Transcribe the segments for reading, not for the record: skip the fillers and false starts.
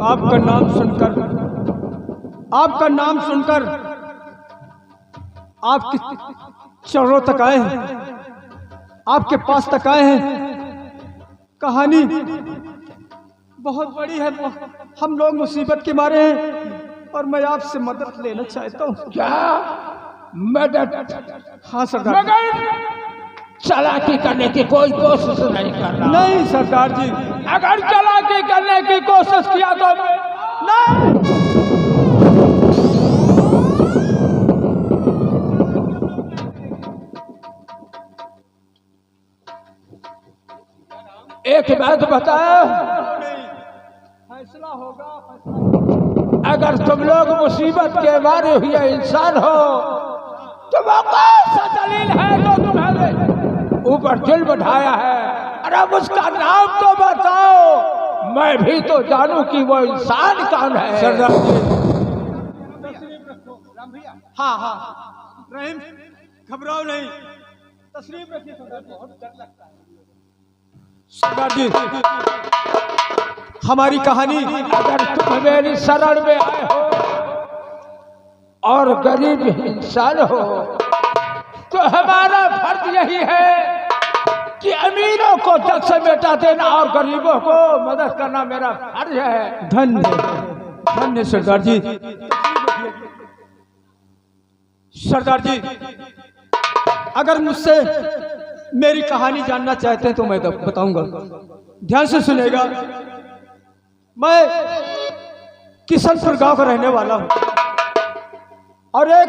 आपका नाम सुनकर आपके चरणों तक आए हैं, आपके पास तक आए हैं। कहानी बहुत बड़ी है, हम लोग मुसीबत के मारे हैं और मैं आपसे मदद लेना चाहता हूँ। क्या मदद? हाँ सरदार। मगर चालाकी करने की कोई कोशिश नहीं कर रहा। नहीं सरदार जी। अगर चालाकी करने की कोशिश किया तो नहीं। एक बात बताओ, फैसला होगा। अगर तुम लोग मुसीबत के मारे हुए इंसान हो तो वो कौन सा दलील है जो तुम्हारे ऊपर दिल बढ़ाया है? अरे उसका नाम तो बताओ, मैं भी तो जानूं कि वो इंसान कौन है। सरदार जी। हाँ हाँ रहीम, घबराओ नहीं, तशरीफ रखिए सरदार जी। बहुत डर लगता है सरदार जी। हमारी कहानी, अगर तुम मेरी शरण में आए हो और गरीब इंसान हो तो हमारा फर्ज यही है कि अमीरों को जग से मिटा देना और गरीबों को मदद करना मेरा फर्ज है। धन्य धन्य सरदार जी। सरदार जी, अगर मुझसे मेरी कहानी जानना चाहते हैं तो मैं बताऊंगा, ध्यान से सुनेगा। मैं किशनपुर गांव का रहने वाला हूं और एक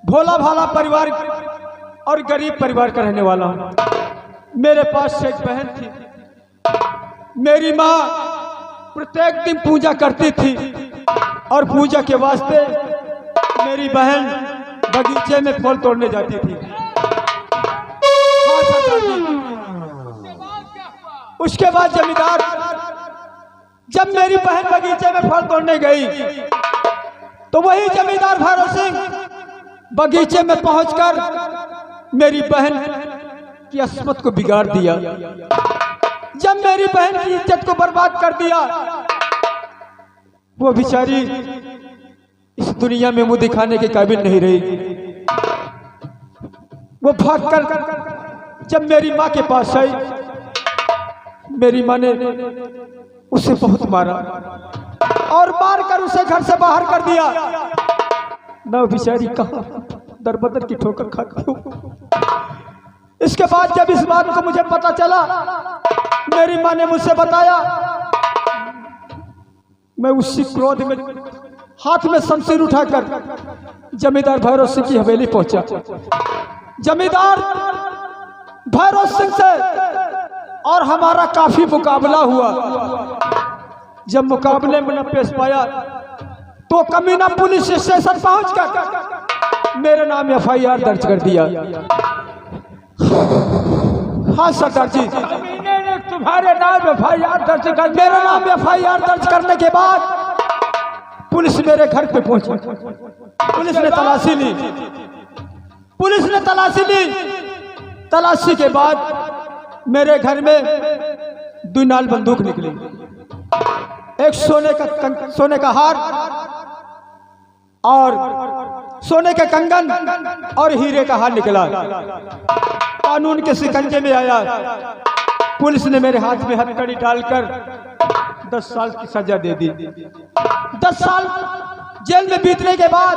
भोला भाला परिवार और गरीब परिवार का रहने वाला हूं। मेरे पास एक बहन थी। मेरी माँ प्रत्येक दिन पूजा करती थी और पूजा के वास्ते मेरी बहन बगीचे में फल तोड़ने जाती थी। उसके बाद जमींदार, जब मेरी बहन बगीचे में फल तोड़ने गई तो वही जमींदार भैरव सिंह बगीचे में पहुंचकर मेरी बहन की अस्मत को बिगाड़ दिया। जब मेरी बहन की इज्जत को बर्बाद कर दिया, वो बेचारी इस दुनिया में मुंह दिखाने के काबिल नहीं रही। वो भागकर जब मेरी माँ के पास आई, मेरी माँ ने उसे बहुत मारा और मारकर उसे घर से बाहर कर दिया। मैं बेचारी कहाँ दर बदर की ठोकर खाती हूँ। इसके बाद जब इस बात को मुझे पता चला, मेरी माँ ने मुझसे बताया, मैं उसी क्रोध में हाथ में शमशीर उठाकर जमींदार भैरव सिंह की हवेली पहुंचा। जमींदार भैरव सिंह से और हमारा काफी मुकाबला हुआ। जब मुकाबले में न पेश पाया तो कमीना पुलिस स्टेशन पहुंचकर मेरे नाम FIR दर्ज कर दिया। हाँ सरदार जी। कमीने ने तुम्हारे नाम FIR दर्ज कर, मेरा नाम FIR दर्ज करने के बाद पुलिस मेरे घर पे पहुंची। पुलिस ने तलाशी ली। तलाशी के बाद मेरे घर में 2 नाल बंदूक निकली, एक सोने का हार और सोने के कंगन और हीरे का हार निकला। कानून के शिकंजे में आया। पुलिस ने मेरे हाथ में हथकड़ी डालकर 10 साल की सजा दे दी। 10 साल जेल में बीतने के बाद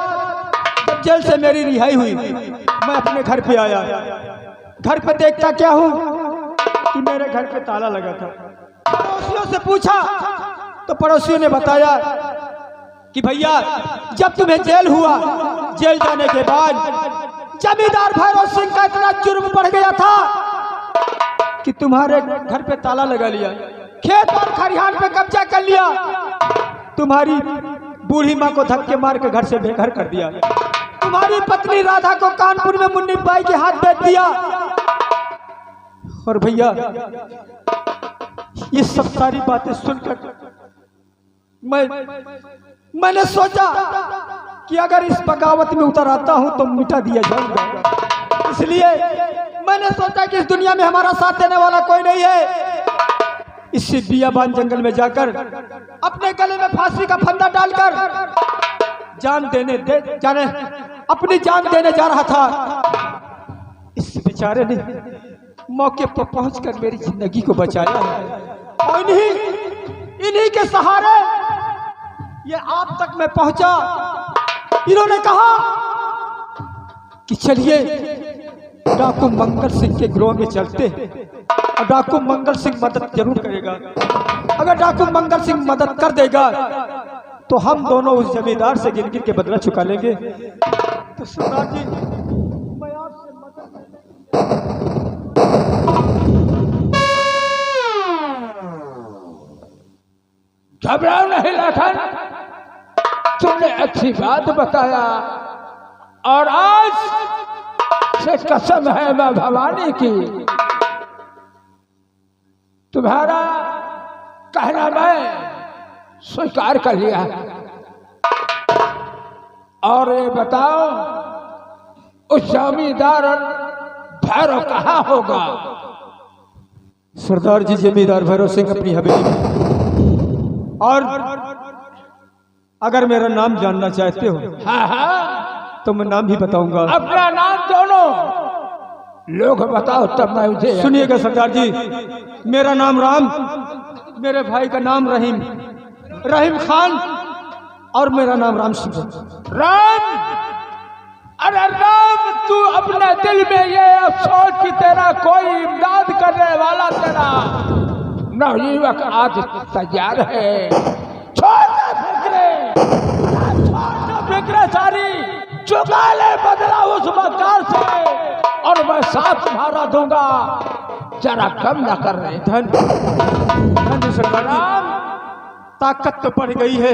जब जेल से मेरी रिहाई हुई, मैं अपने घर पे आया। घर पे देखता क्या हूँ कि मेरे घर पे ताला लगा था। पड़ोसियों से पूछा तो पड़ोसियों ने बताया कि भैया, जब तुम्हें जेल हुआ, जेल जाने के बाद जमींदार भैरव सिंह का इतना जुर्म बढ़ गया था कि तुम्हारे घर पे ताला लगा लिया, खेत और खरिहान पे कब्जा कर लिया, तुम्हारी बूढ़ी माँ को धक्के मार के घर से बेघर कर दिया, तुम्हारी पत्नी राधा को कानपुर में मुन्नी बाई के हाथ बेच दिया। और भैया, ये सब सारी बातें सुनकर मैंने सोचा कि अगर इस बगावत में उतर आता हूं तो मिटा दिया जाऊंगा। इसलिए मैंने सोचा कि इस दुनिया में हमारा साथ देने वाला कोई नहीं है, इसी बियाबान जंगल में जाकर अपने गले में फांसी का फंदा डालकर अपनी जान देने जा रहा था। इस बेचारे ने मौके पर पहुंचकर मेरी जिंदगी को बचाया है और इन्हीं के सहारे ये आप तक मैं पहुंचा। इन्होंने कहा कि चलिए डाकू मंगल सिंह के गिरोह में चलते और डाकू मंगल सिंह मदद जरूर करेगा। अगर डाकू मंगल सिंह मदद कर देगा तो हम दोनों उस जमींदार से गिन गिन के बदला चुका लेंगे। तो सरदार जी मैं आपसे घबराओ नहीं लखन, तुमने अच्छी बात बताया और आज से कसम है मैं भवानी की, तुम्हारा कहना मैं स्वीकार कर लिया। और ये बताओ उस जमींदार भैरव कहाँ होगा? सरदार जी जमींदार भैरव सिंह अपनी हवेली में। और अगर मेरा नाम जानना चाहते हो हाँ हाँ तो मैं नाम भी बताऊंगा। अपना नाम दोनों लोग बताओ तब मैं मुझे। सुनिएगा सरदार जी, मेरा नाम राम, मेरे भाई का नाम रहीम खान और मेरा नाम राम सिंह। राम, अरे राम, तू अपने दिल में ये अफसोस कि तेरा कोई इमदाद करने वाला तेरा नवयुवक आज तैयार है। छोड़ फिक्रे सारी चुका ले बदला उस मक्कार से और मैं साथ तुम्हारा दूंगा, जरा कम न कर रहे। धन सरदार जी, ताकत तो बढ़ गई है।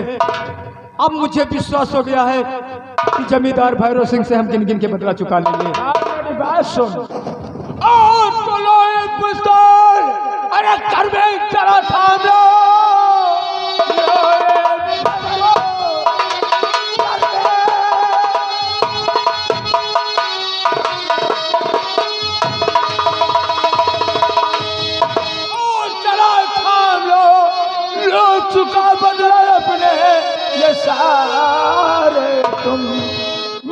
अब मुझे विश्वास हो गया है कि जमींदार भैरव सिंह से हम गिन गिन के बदला चुका लेंगे। मेरी बात सुन, और तो लो एक पिस्तौल, अरे कर में चला थाम लो। चुका बदला अपने ये सारे तुम,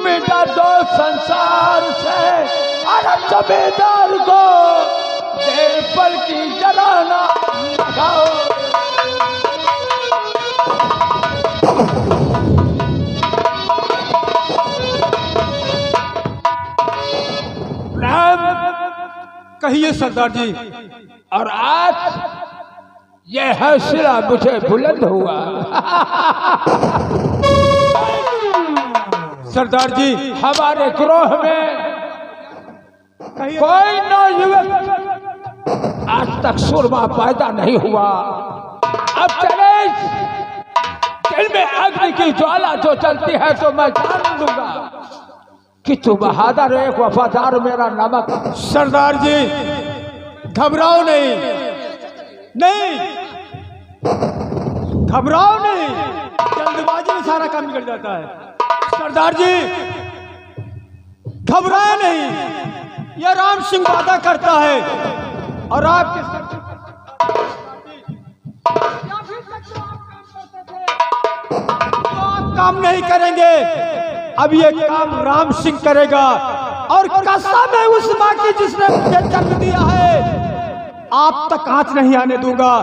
मिटा दो संसार से अरे जमींदार को देर पल की जलाना लगाओ। कहिए सरदार जी। और आज ये हौसला मुझे बुलंद हुआ। सरदार जी, हमारे गिरोह में कोई नौजुवान आज तक सुरमा पैदा नहीं हुआ। अब चले दिल में अग्नि की ज्वाला जो चलती है तो मैं जान लूंगा कि तू बहादुर एक वफादार मेरा नमक। सरदार जी घबराओ नहीं, घबराओ नहीं, जल्दबाजी में सारा काम बिगड़ जाता है। सरदार जी घबराए नहीं, यह राम सिंह वादा करता है और आपके आप काम नहीं करेंगे। अब ये काम राम सिंह करेगा और कसम है उस मां की जिसने मुझे जन्म दिया है, आप तक आंच नहीं आने दूंगा।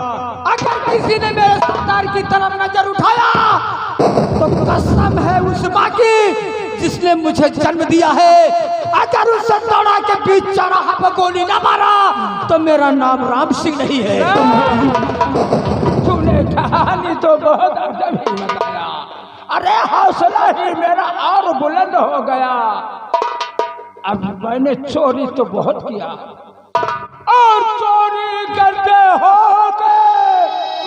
अगर किसी ने मेरे सरदार की तरफ नजर उठाया तो कसम है उस मां की जिसने मुझे जन्म दिया है, अगर उस दौड़ा के बीच चौराहा पर गोली न मारा तो मेरा नाम राम सिंह नहीं है। तुमने कहानी तो बहुत अजब ही बताया। अरे हौसला ही मेरा और बुलंद हो गया। अब मैंने चोरी तो बहुत किया और चोरी करते हो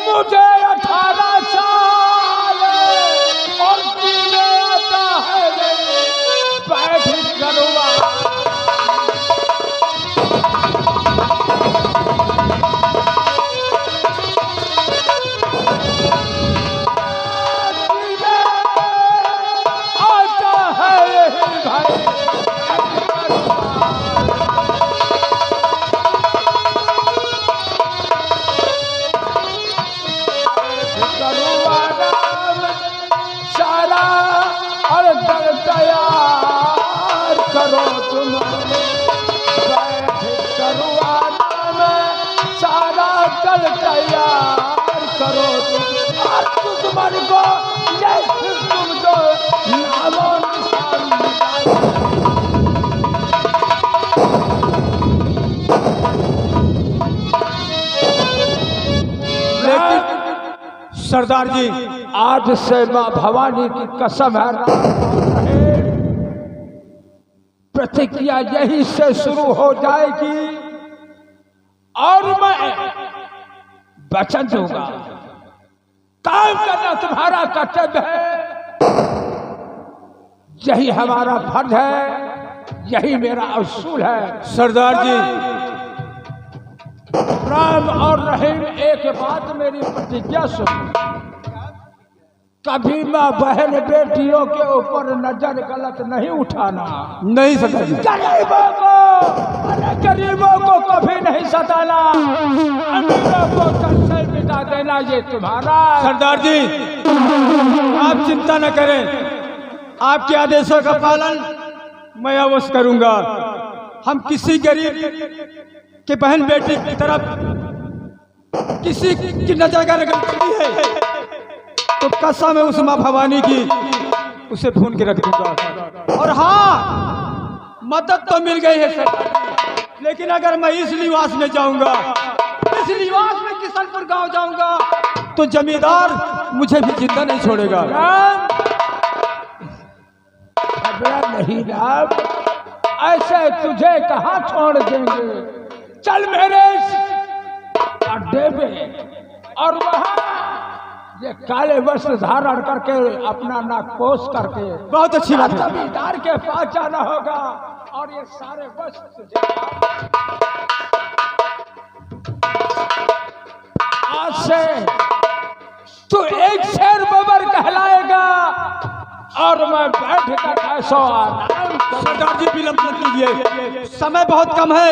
मुझे 18 साल और पीने आता है बैठ करूँगा। कल तैयार करो तुम, बैठ करवाना में सारा कल तैयार करो तुम। और दुश्मन को ये तुम जो नामो निशान सरदार जी, आज से मां भवानी की कसम है, प्रतिज्ञा यही से शुरू हो जाएगी और मैं वचन दूंगा, काम करना तुम्हारा कर्तव्य है, यही हमारा फर्ज है, यही मेरा असूल है। सरदार जी, राम और रहीम, एक बात मेरी प्रतिज्ञा सुन, कभी माँ बहन बेटियों के ऊपर नजर गलत नहीं उठाना। नहीं सरदार जी। गरीबों को, अरे गरीबों को कभी नहीं सताना, अमीरों को कल से मिटा देना, ये तुम्हारा। सरदार जी, आप चिंता न करें, आपके आदेशों का पालन मैं अवश्य करूंगा। हम किसी गरीब के बहन बेटी की तरफ किसी की नजर अगर गलती है तो कसम है उस माँ भवानी की, उसे भून के रख दूंगा। और हाँ, मदद तो मिल गई है सर, लेकिन अगर मैं इस निवास में जाऊंगा, इस निवास में किशनपुर गांव जाऊंगा, तो जमींदार मुझे भी जिंदा नहीं छोड़ेगा। घबरा नहीं राम, ऐसे तुझे कहाँ छोड़ देंगे। चल मेरे अड्डे पे, और वहाँ ये काले वस्त्र धारण करके, अपना नाकपोश करके, बहुत अच्छी बात है। जमींदार के पास जाना होगा और ये सारे वस्त्र आज से तू एक शेर बबर कहलाएगा और मैं बैठ कर ऐसा आराम। सरदार जी, विलंब मत कीजिए, समय बहुत कम है,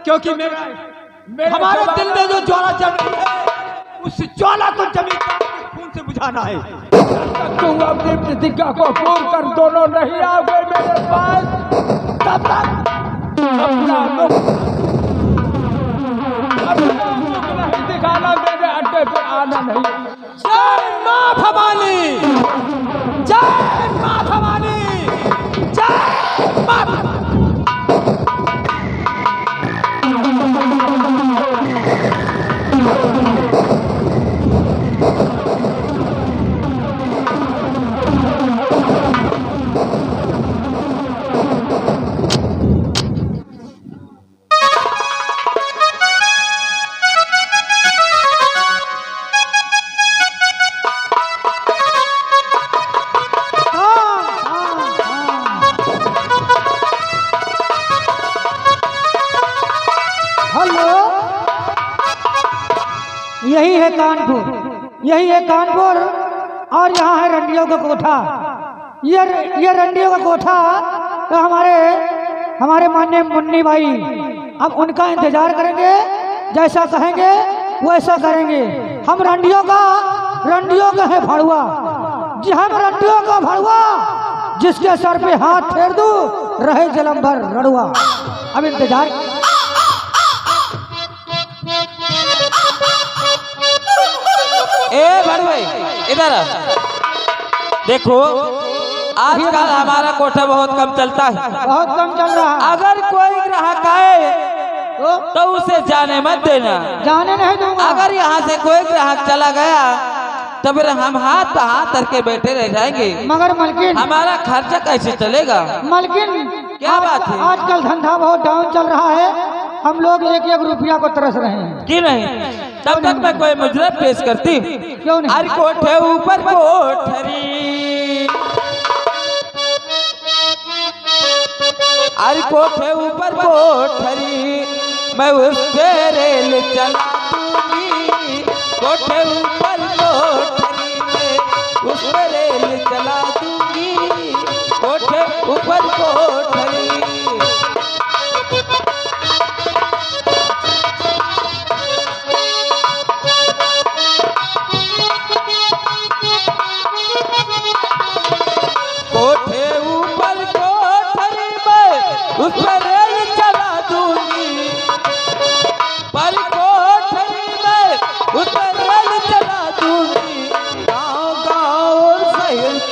क्योंकि हमारे दिल में जो ज्वाला जल रही है, उस ज्वाला को जमींदार के खून से बुझाना है। तुम अपनी प्रतिज्ञा को पूर्ण कर दोनों नहीं आ गए मेरे पास, तब तक अपना मुख नहीं दिखाना, मेरे अड्डे पे आना नहीं। जय माँ भवानी, जय माँ भवानी, जय माँ भवानी। यही है कानपुर, यही है कानपुर, और यहाँ है रंडियों का कोठा। ये रंडियों का कोठा तो हमारे माननीय मुन्नी भाई, अब उनका इंतजार करेंगे, जैसा कहेंगे वैसा करेंगे। हम रंडियों का है भड़ुआ जी, हम रंडियों का भड़ुआ, जिसके सर पे हाथ फेर दूं रहे जलम भर रड़ुआ। अब इंतजार। ए भाई इधर आ। देखो आजकल हमारा कोठा बहुत कम चलता है, बहुत कम चल रहा है। अगर कोई ग्राहक आए तो उसे जाने मत देना, जाने नहीं दूंगा। अगर यहाँ से कोई ग्राहक चला गया तो फिर हम हाथ पे हाथ धर के बैठे रह जाएंगे। मगर मलकिन, हमारा खर्चा कैसे चलेगा? मलकिन क्या बात है? आजकल धंधा बहुत डाउन चल रहा है, हम लोग एक एक रुपया को तरस रहे हैं। क्यों नहीं? तब तक मैं कोई मुजरा पेश करती। क्यों नहीं? अरे कोठे ऊपर कोठरी, अरे कोठे ऊपर कोठरी, मैं उस पे रेल चला दूंगी। कोठे ऊपर कोठरी, मैं उस पे रेल चला दूंगी। कोठे ऊपर कोठरी।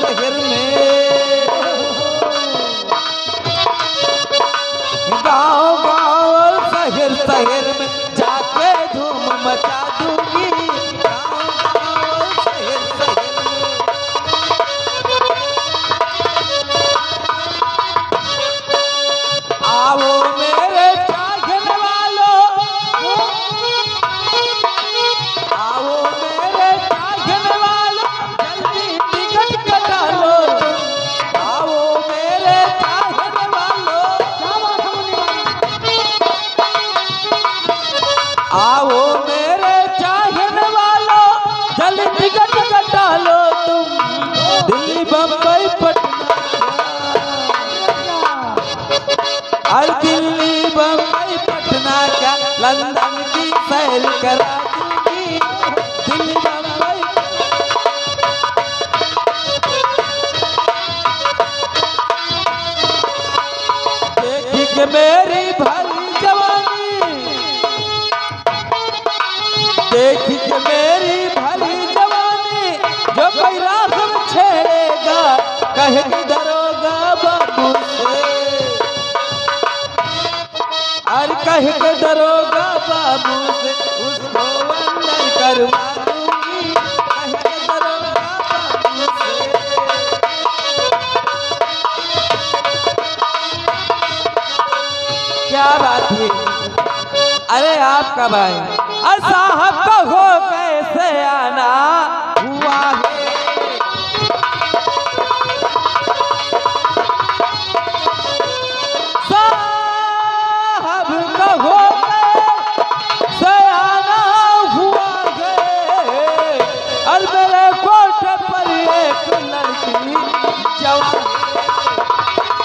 शहर में, गाँव गाँव शहर शहर में जाके धूम मचा दूंगी, गाँव गाँव शहर शहर में। आओ मेरे चाहने वालों, आओ मेरे चाहने वालों, जल्दी टिकट कटा लो, आओ मेरे चाहने वालों, आओ मेरे चाहने वालों, जल्दी टिकट कटा लो तुम, दिल्ली बम्बई पटना, और दिल्ली बम्बई पटना का लंदन की सैर करा दूंगी, दिल्ली बम्बई। देखी के मेरी भली जवानी, देखी के मेरी भली जवानी, जो कोई रास्म छेड़ेगा कहेगी दरोगा बाबू से, और कह के दरोगा बाबू से उसको अंदर करवा दूंगी, कह के दरोगा बाबू से। क्या बात है, अरे आप कब आए? साहब